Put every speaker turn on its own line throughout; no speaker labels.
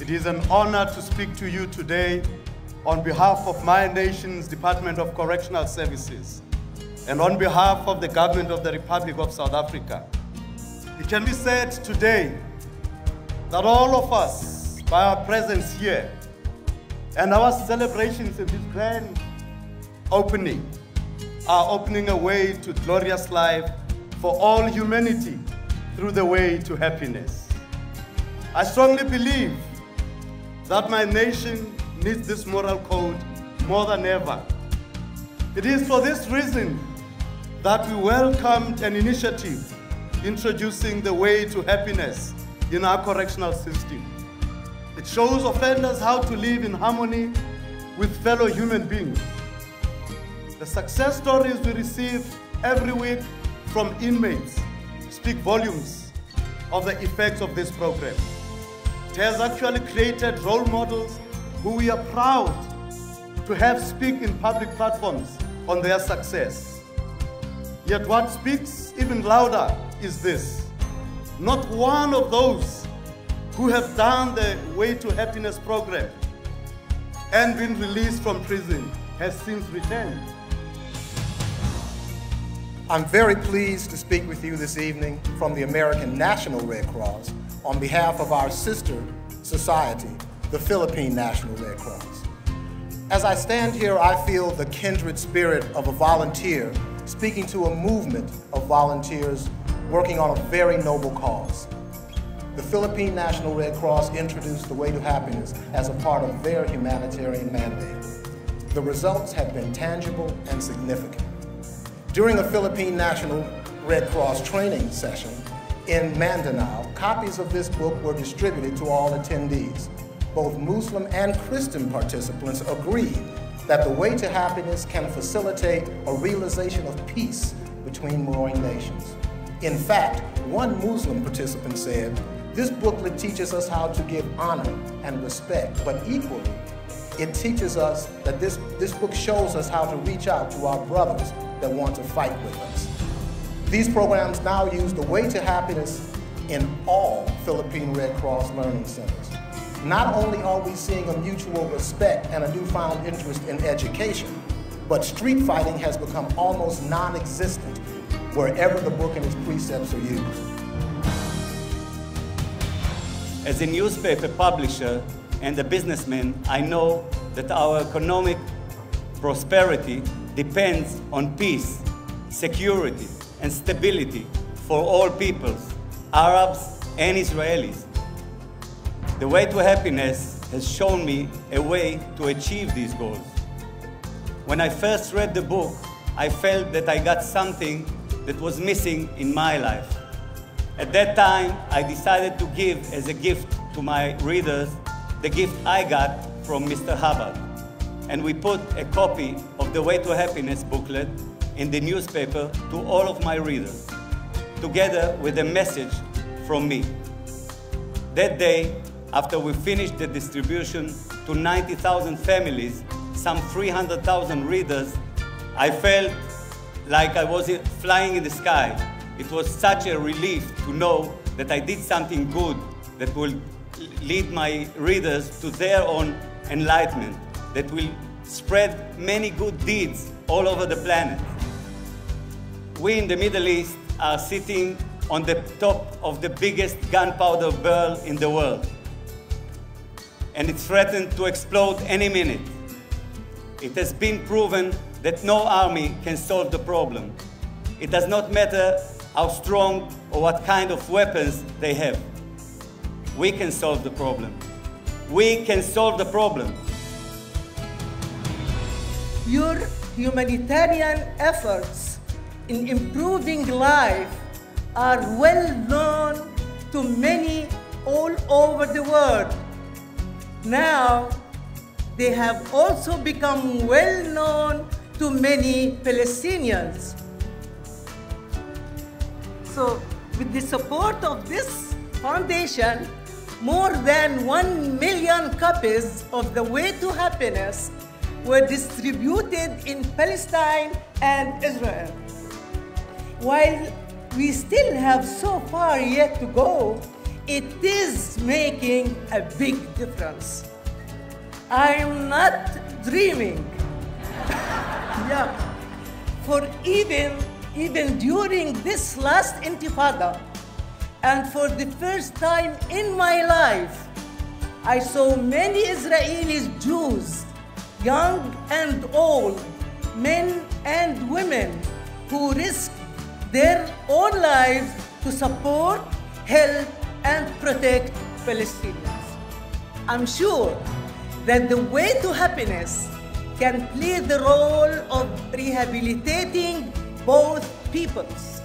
It is an honor to speak to you today on behalf of my nation's Department of Correctional Services and on behalf of the Government of the Republic of South Africa. It can be said today that all of us, by our presence here and our celebrations in this grand opening, are opening a way to glorious life for all humanity through the way to happiness. I strongly believe that my nation needs this moral code more than ever. It is for this reason that we welcomed an initiative introducing the way to happiness in our correctional system. It shows offenders how to live in harmony with fellow human beings. The success stories we receive every week from inmates speak volumes of the effects of this program. It has actually created role models who we are proud to have speak in public platforms on their success. Yet what speaks even louder is this: not one of those who have done the Way to Happiness program and been released from prison has since returned.
I'm very pleased to speak with you this evening from the American National Red Cross on behalf of our sister society, the Philippine National Red Cross. As I stand here, I feel the kindred spirit of a volunteer speaking to a movement of volunteers working on a very noble cause. The Philippine National Red Cross introduced the Way to Happiness as a part of their humanitarian mandate. The results have been tangible and significant. During a Philippine National Red Cross training session in Mindanao, copies of this book were distributed to all attendees. Both Muslim and Christian participants agreed that the Way to Happiness can facilitate a realization of peace between warring nations. In fact, one Muslim participant said, "This booklet teaches us how to give honor and respect, but equally, it teaches us that this book shows us how to reach out to our brothers that want to fight with us." These programs now use the Way to Happiness in all Philippine Red Cross learning centers. Not only are we seeing a mutual respect and a newfound interest in education, but street fighting has become almost non-existent wherever the book and its precepts are used.
As a newspaper publisher and a businessman, I know that our economic prosperity depends on peace, security, and stability for all peoples, Arabs and Israelis. The Way to Happiness has shown me a way to achieve these goals. When I first read the book, I felt that I got something that was missing in my life. At that time, I decided to give as a gift to my readers the gift I got from Mr. Hubbard. And we put a copy of the Way to Happiness booklet in the newspaper to all of my readers, together with a message from me. That day, after we finished the distribution to 90,000 families, some 300,000 readers, I felt like I was flying in the sky. It was such a relief to know that I did something good that will lead my readers to their own enlightenment, that will spread many good deeds all over the planet. We in the Middle East are sitting on the top of the biggest gunpowder barrel in the world. And it's threatened to explode any minute. It has been proven that no army can solve the problem. It does not matter how strong or what kind of weapons they have. We can solve the problem. We can solve the problem.
Your humanitarian efforts in improving life are well known to many all over the world. Now, they have also become well known to many Palestinians. So, with the support of this foundation, more than 1 million copies of The Way to Happiness were distributed in Palestine and Israel. While we still have so far yet to go, it is making a big difference. I'm not dreaming. Yeah. For even during this last intifada, and for the first time in my life, I saw many Israeli Jews, young and old, men and women, who risked their own lives to support, help, and protect Palestinians. I'm sure that the Way to Happiness can play the role of rehabilitating both peoples.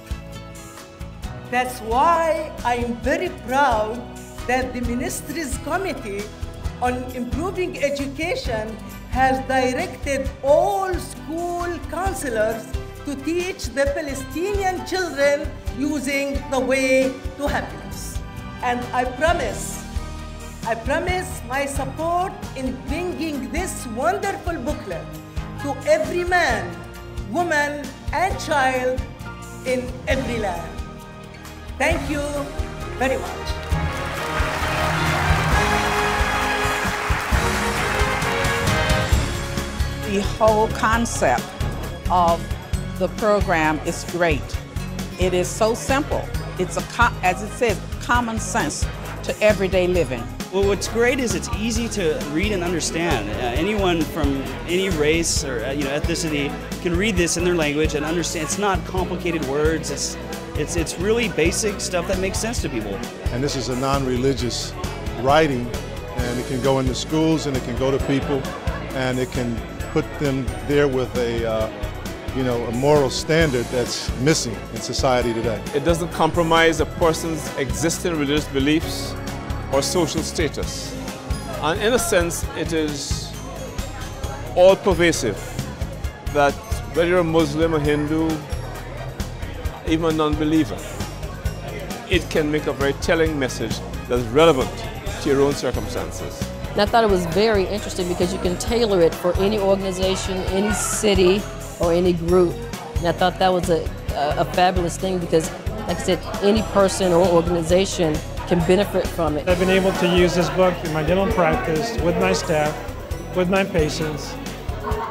That's why I'm very proud that the Ministry's Committee on Improving Education has directed all school counselors to teach the Palestinian children using the Way to Happiness. And I promise my support in bringing this wonderful booklet to every man, woman, and child in every land. Thank you very much.
The whole concept of the program is great. It is so simple. It's as it says, common sense to everyday living.
Well, what's great is it's easy to read and understand. Anyone from any race or ethnicity can read this in their language and understand. It's not complicated words. It's really basic stuff that makes sense to people.
And this is a non-religious writing, and it can go into schools and it can go to people, and it can put them there with a moral standard that's missing in society today.
It doesn't compromise a person's existing religious beliefs or social status. And in a sense, it is all-pervasive, that whether you're a Muslim, a Hindu, even a non-believer, it can make a very telling message that's relevant to your own circumstances.
And I thought it was very interesting because you can tailor it for any organization, any city, or any group. And I thought that was a fabulous thing because, like I said, any person or organization can benefit from it.
I've been able to use this book in my dental practice with my staff, with my patients,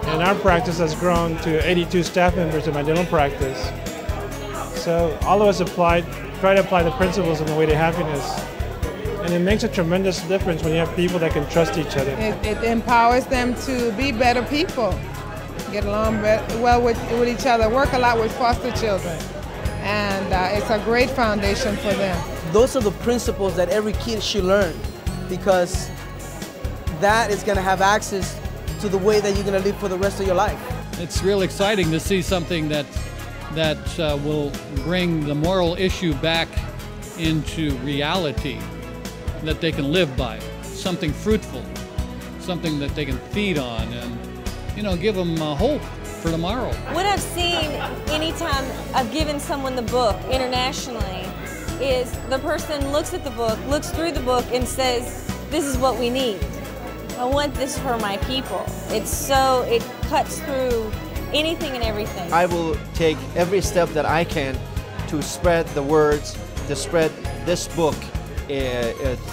and our practice has grown to 82 staff members in my dental practice. So all of us try to apply the principles of the Way to Happiness, and it makes a tremendous difference when you have people that can trust each other.
It empowers them to be better people, get along well with each other, work a lot with foster children, and it's a great foundation for them.
Those are the principles that every kid should learn, because that is going to have access to the way that you're going to live for the rest of your life.
It's real exciting to see something that will bring the moral issue back into reality that they can live by, something fruitful, something that they can feed on, and give them hope for tomorrow.
What I've seen anytime I've given someone the book internationally is the person looks at the book, looks through the book, and says, this is what we need. I want this for my people. It cuts through anything and everything.
I will take every step that I can to spread the words, to spread this book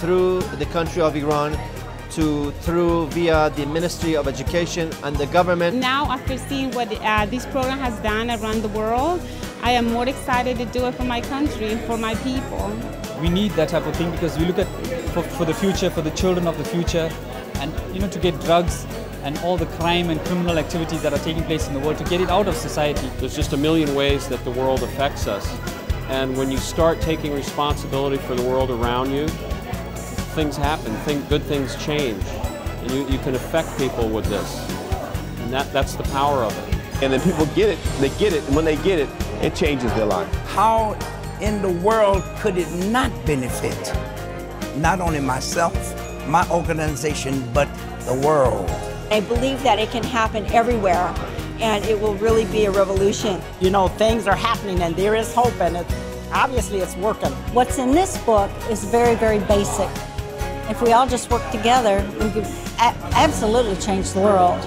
through the country of Iran, via the Ministry of Education and the government.
Now, after seeing what this program has done around the world, I am more excited to do it for my country, for my people.
We need that type of thing because we look at for the future, for the children of the future, and to get drugs and all the crime and criminal activities that are taking place in the world, to get it out of society.
There's just a million ways that the world affects us, and when you start taking responsibility for the world around you, things happen, good things change, and you can affect people with this. And that's the power of it.
And then people get it, and when they get it, it changes their life.
How in the world could it not benefit not only myself, my organization, but the world?
I believe that it can happen everywhere, and it will really be a revolution.
You know, things are happening and there is hope, and obviously it's working.
What's in this book is very, very basic. If we all just work together, we could absolutely change the world.